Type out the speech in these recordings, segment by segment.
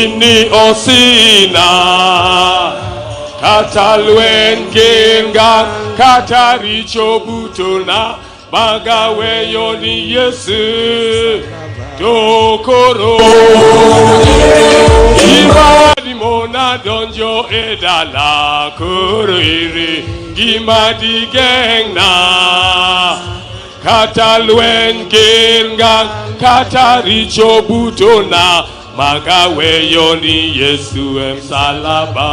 ini osina kata lwen genga kata richo butona magawe yoni Yesu dokoro imadi mona donjo edala kuriri gimadi gengna kata lwen genga kata richo butona magawe yoni Yesu emsalaba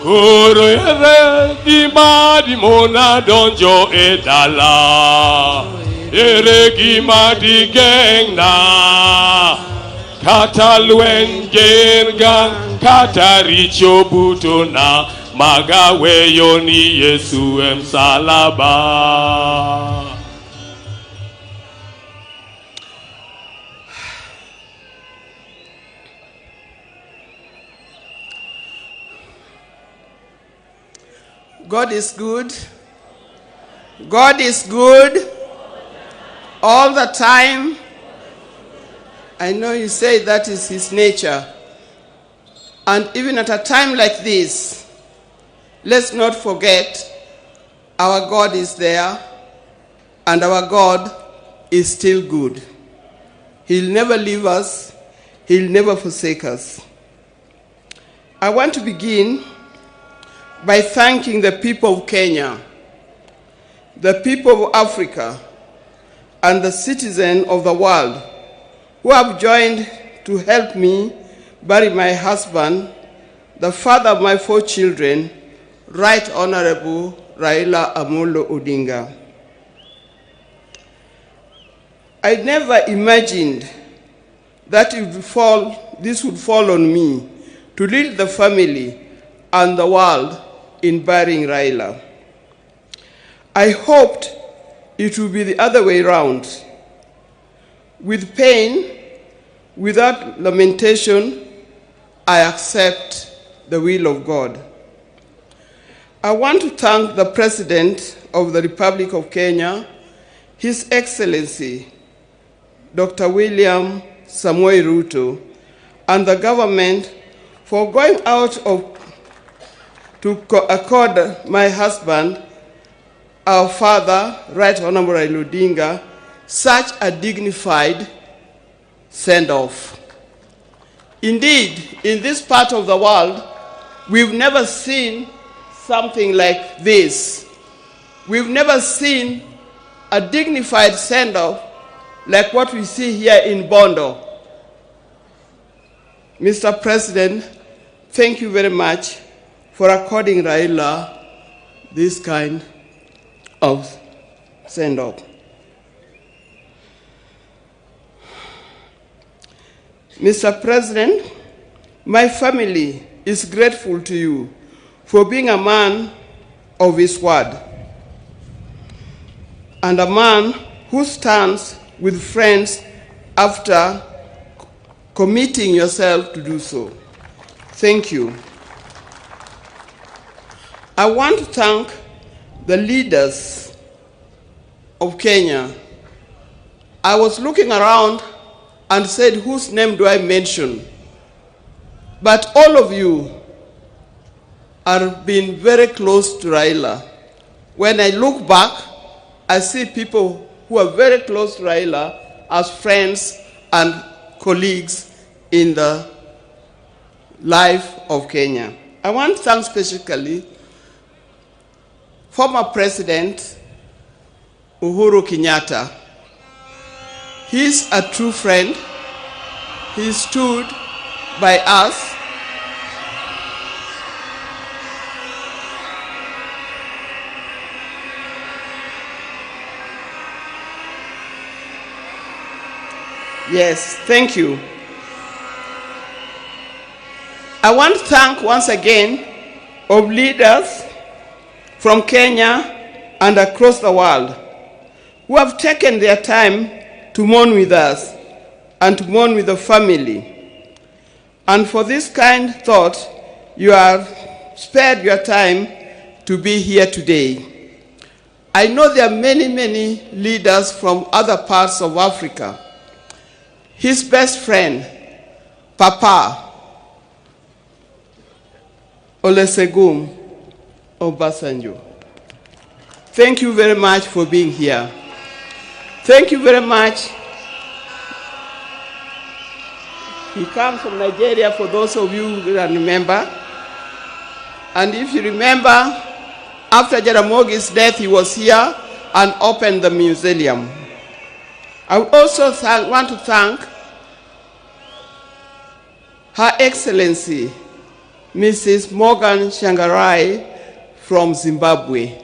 koro ere gimadi mona donjo edala ere gimadi gengna kata lwen genga kata richo butona magawe yoni Yesu emsalaba. God is good. God is good all the time. I know you say that is his nature. And even at a time like this, let's not forget our God is there and our God is still good. He'll never leave us. He'll never forsake us. I want to begin by thanking the people of Kenya, the people of Africa, and the citizens of the world who have joined to help me bury my husband, the father of my 4 children, Right Honorable Raila Amolo Odinga. I never imagined that this would fall on me to lead the family and the world in burying Raila. I hoped it would be the other way around. With pain, without lamentation, I accept the will of God. I want to thank the President of the Republic of Kenya, His Excellency, Dr. William Samoei Ruto, and the government for going out to accord my husband, our father, Right Honorable Raila Odinga, such a dignified send-off. Indeed, in this part of the world, we've never seen something like this. We've never seen a dignified send-off like what we see here in Bondo. Mr. President, thank you very much for according Raila this kind of send-off. Mr. President, my family is grateful to you for being a man of his word and a man who stands with friends after committing yourself to do so. Thank you. I want to thank the leaders of Kenya. I was looking around and said, whose name do I mention? But all of you are being very close to Raila. When I look back, I see people who are very close to Raila as friends and colleagues in the life of Kenya. I want to thank specifically former President Uhuru Kenyatta. He's a true friend. He stood by us. Yes, thank you. I want to thank once again of leaders from Kenya and across the world who have taken their time to mourn with us and to mourn with the family. And for this kind thought, you have spared your time to be here today. I know there are many, many leaders from other parts of Africa. His best friend, Papa Olusegun Obasanjo. Thank you very much for being here. Thank you very much. He comes from Nigeria, for those of you who can remember. And if you remember, after Jaramogi's death, he was here and opened the museum. I would also want to thank Her Excellency, Mrs. Morgan Shangarai from Zimbabwe.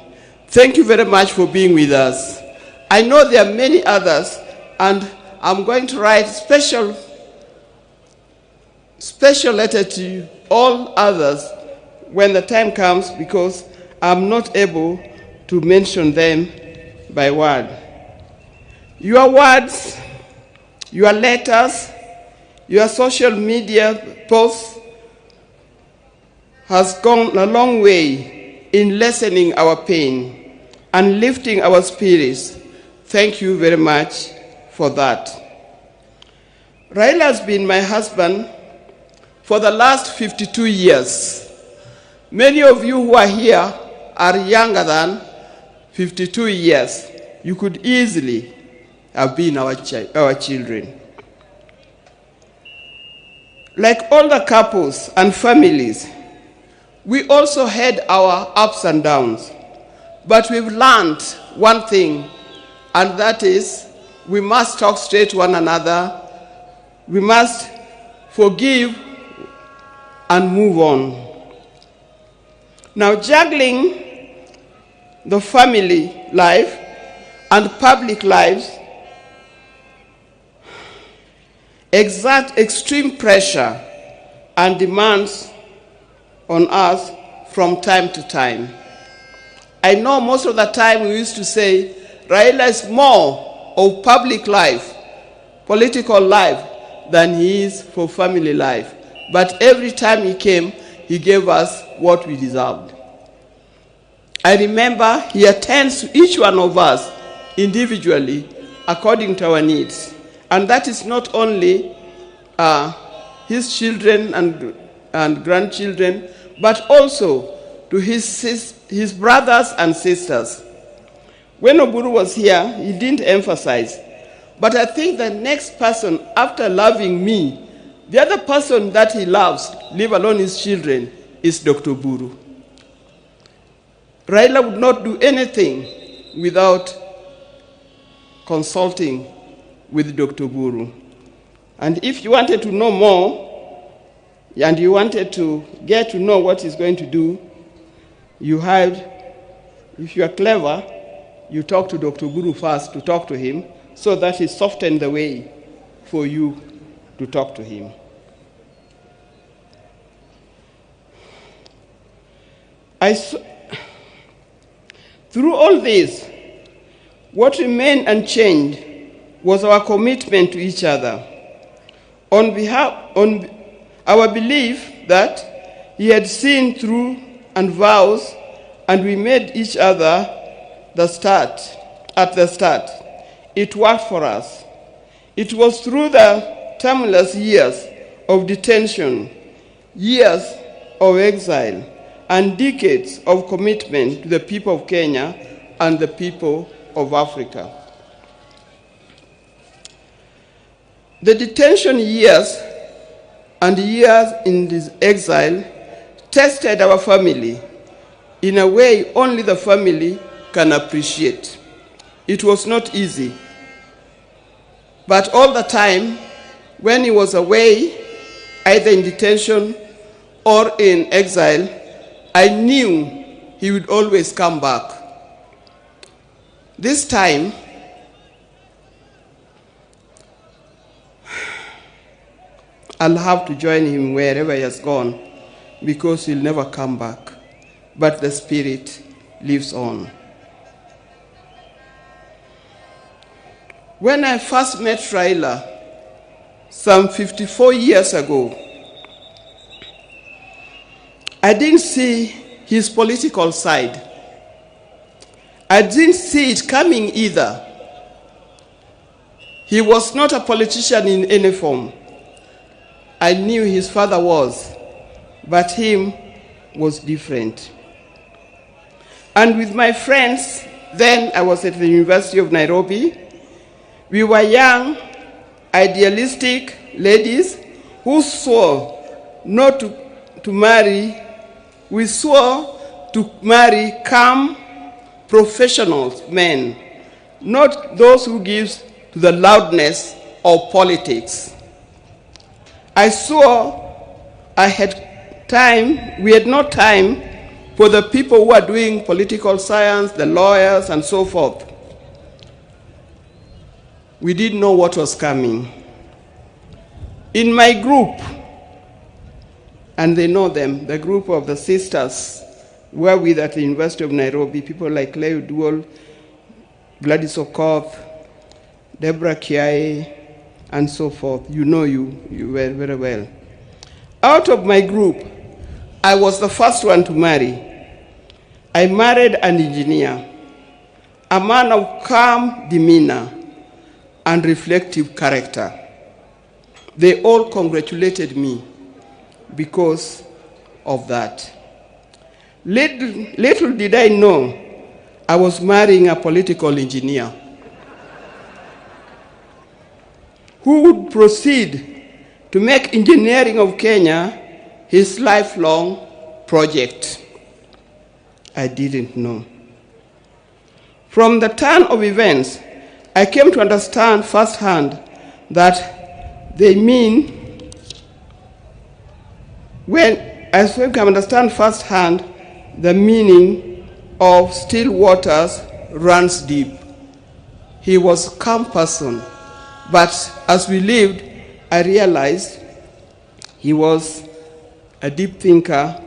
Thank you very much for being with us. I know there are many others, and I'm going to write special letter to all others when the time comes, because I'm not able to mention them by word. Your words, your letters, your social media posts has gone a long way in lessening our pain and lifting our spirits. Thank you very much for that. Raila has been my husband for the last 52 years. Many of you who are here are younger than 52 years. You could easily have been our children. Like all the couples and families, we also had our ups and downs. But we've learned one thing, and that is we must talk straight to one another. We must forgive and move on. Now, juggling the family life and public lives exert extreme pressure and demands on us from time to time. I know most of the time we used to say Raila is more of public life, political life, than he is for family life. But every time he came, he gave us what we deserved. I remember he attends to each one of us individually according to our needs. And that is not only his children and grandchildren, but also to his brothers and sisters. When Uhuru was here, he didn't emphasize. But I think the next person, after loving me, the other person that he loves, leave alone his children, is Dr. Uhuru. Raila would not do anything without consulting with Dr. Uhuru. And if you wanted to know more, and you wanted to get to know what he's going to do, you had, if you are clever, you talk to Dr. Uhuru first to talk to him, so that he softened the way for you to talk to him. Through all this, what remained unchanged was our commitment to each other. On our belief that he had seen through and vows, and we made each other at the start. It worked for us. It was through the tumultuous years of detention, years of exile, and decades of commitment to the people of Kenya and the people of Africa. The detention years and years in this exile tested our family in a way only the family can appreciate. It was not easy. But all the time, when he was away, either in detention or in exile, I knew he would always come back. This time, I'll have to join him wherever he has gone, because he'll never come back. But the spirit lives on. When I first met Raila, some 54 years ago, I didn't see his political side. I didn't see it coming either. He was not a politician in any form. I knew his father was, but him was different. And with my friends, then I was at the University of Nairobi, we were young, idealistic ladies who swore not to marry. We swore to marry calm, professional men, not those who give to the loudness of politics. I swore we had no time for the people who are doing political science, the lawyers, and so forth. We didn't know what was coming. In my group, and they know them, the group of the sisters were with at the University of Nairobi, people like Leo Duol, Gladys Okoth, Deborah Kiai, and so forth. You know you very well. Out of my group, I was the first one to marry. I married an engineer, a man of calm demeanor and reflective character. They all congratulated me because of that. Little did I know I was marrying a political engineer who would proceed to make engineering of Kenya his lifelong project. I didn't know. From the turn of events, I came to understand firsthand that they mean, I came to understand firsthand the meaning of still waters runs deep. He was a calm person, but as we lived, I realized he was a deep thinker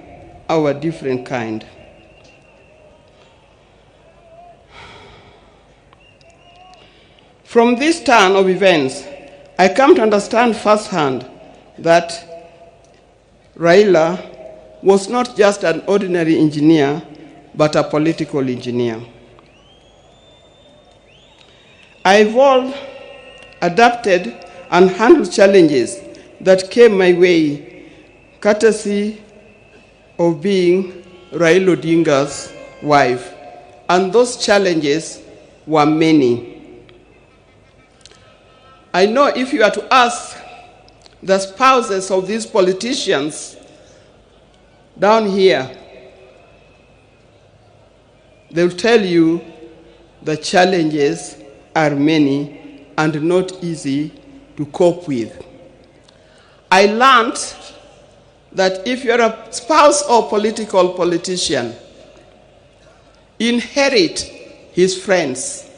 of a different kind. From this turn of events, I come to understand firsthand that Raila was not just an ordinary engineer, but a political engineer. I evolved, adapted, and handled challenges that came my way, courtesy of being Raila Odinga's wife. And those challenges were many. I know if you are to ask the spouses of these politicians down here, they'll tell you the challenges are many and not easy to cope with. I learned that if you're a spouse or politician, inherit his friends,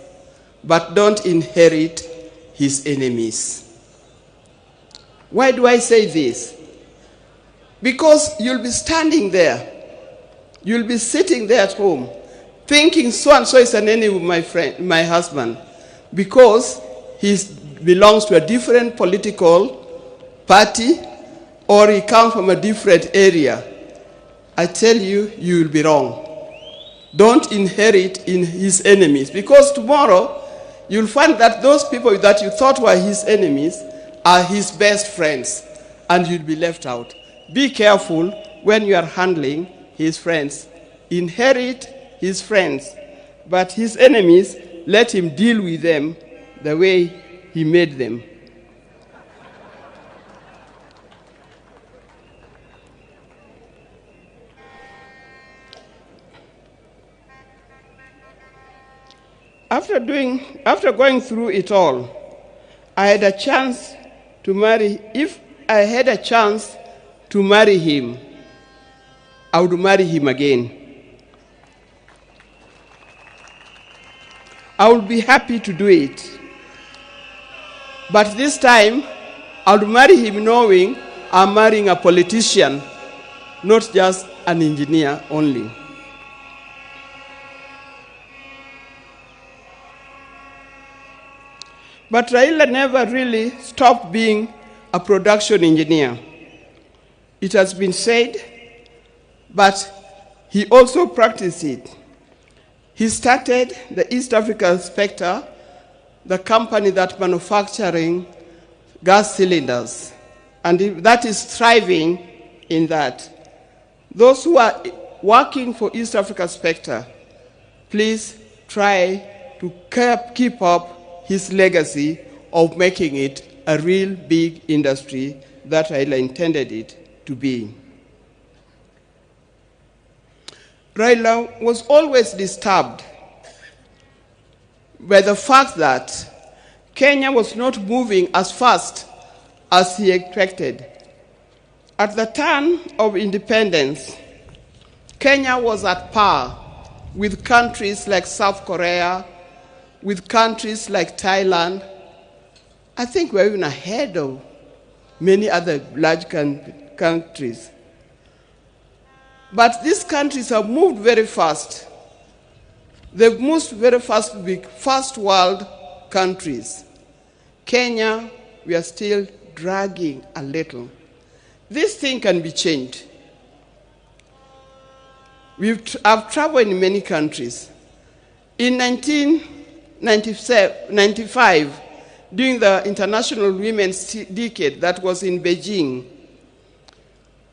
but don't inherit his enemies. Why do I say this? Because you'll be standing there, you'll be sitting there at home, thinking so-and-so is an enemy of my husband, because he belongs to a different political party, or he comes from a different area. I tell you, you will be wrong. Don't inherit in his enemies, because tomorrow you'll find that those people that you thought were his enemies are his best friends, and you'll be left out. Be careful when you are handling his friends. Inherit his friends, but his enemies, let him deal with them the way he made them. After going through it all, I had a chance to marry. If I had a chance to marry him, I would marry him again. I would be happy to do it. But this time, I would marry him knowing I'm marrying a politician, not just an engineer only. But Raila never really stopped being a production engineer. It has been said, but he also practiced it. He started the East African Spectre, the company that manufacturing gas cylinders. and that is thriving in that. Those who are working for East Africa Spectre, please try to keep up his legacy of making it a real big industry that Raila intended it to be. Raila was always disturbed by the fact that Kenya was not moving as fast as he expected. At the turn of independence, Kenya was at par with countries like South Korea, with countries like Thailand. I think we're even ahead of many other large countries. But these countries have moved very fast. They've moved very fast to be first world countries. Kenya, we are still dragging a little. This thing can be changed. I've traveled in many countries. In 1995, during the International Women's Decade that was in Beijing,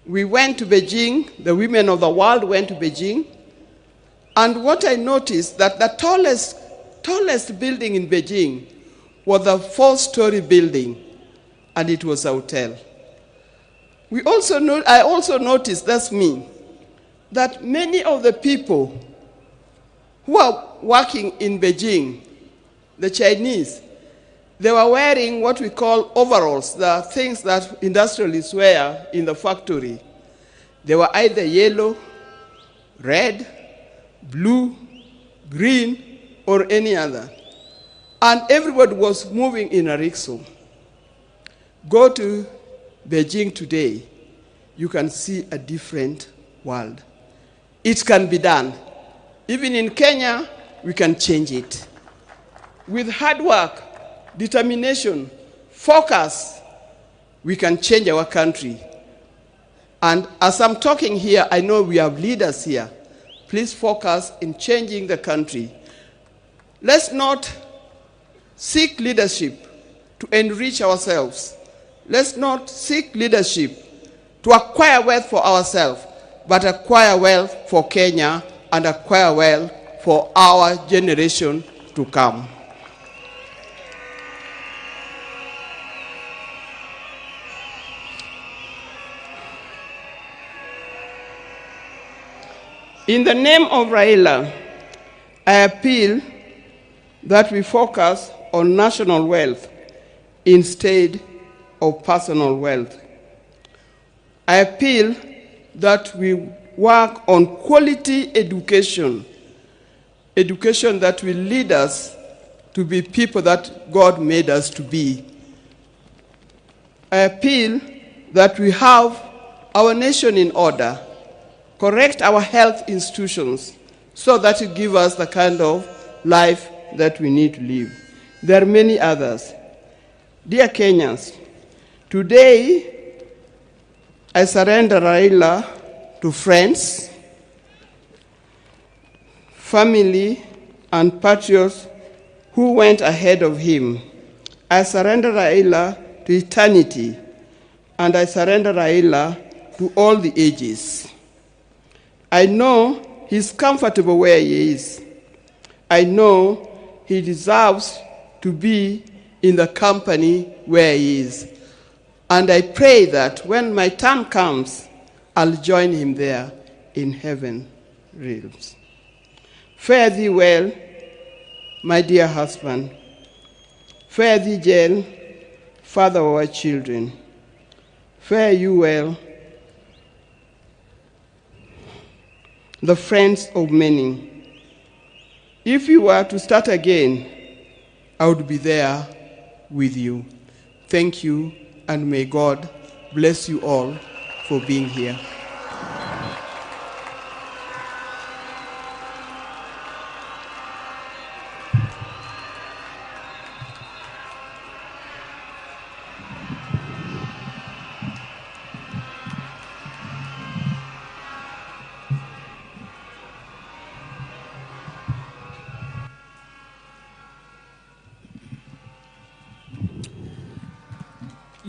we went to Beijing, the women of the world went to Beijing, and what I noticed that the tallest building in Beijing was a 4-story building, and it was a hotel. I also noticed, that's me, that many of the people who are working in Beijing, the Chinese, they were wearing what we call overalls, the things that industrialists wear in the factory. They were either yellow, red, blue, green, or any other. And everybody was moving in a rickshaw. Go to Beijing today, you can see a different world. It can be done. Even in Kenya, we can change it. With hard work, determination, focus, we can change our country. And as I'm talking here, I know we have leaders here. Please focus in changing the country. Let's not seek leadership to enrich ourselves. Let's not seek leadership to acquire wealth for ourselves, but acquire wealth for Kenya and acquire wealth for our generation to come. In the name of Raila, I appeal that we focus on national wealth instead of personal wealth. I appeal that we work on quality education, education that will lead us to be people that God made us to be. I appeal that we have our nation in order, correct our health institutions so that it gives us the kind of life that we need to live. There are many others. Dear Kenyans, today I surrender Raila to friends, family, and patriots who went ahead of him. I surrender Raila to eternity, and I surrender Raila to all the ages. I know he's comfortable where he is. I know he deserves to be in the company where he is. And I pray that when my time comes, I'll join him there in heaven realms. Fare thee well, my dear husband. Fare thee, Jane, father of our children. Fare you well, the friends of many. If you were to start again, I would be there with you. Thank you, and may God bless you all for being here.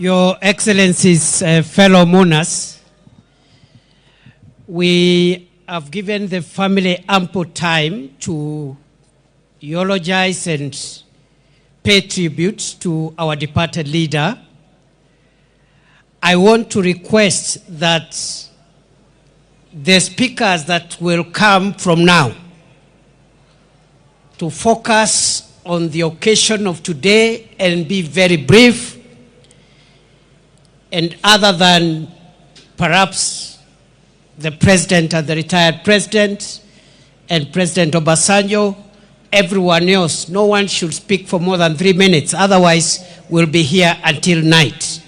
Your Excellencies, fellow mourners, we have given the family ample time to eulogize and pay tribute to our departed leader. I want to request that the speakers that will come from now to focus on the occasion of today and be very brief, and other than perhaps the president and the retired president and President Obasanjo, everyone else, no one should speak for more than 3 minutes. Otherwise, we'll be here until night.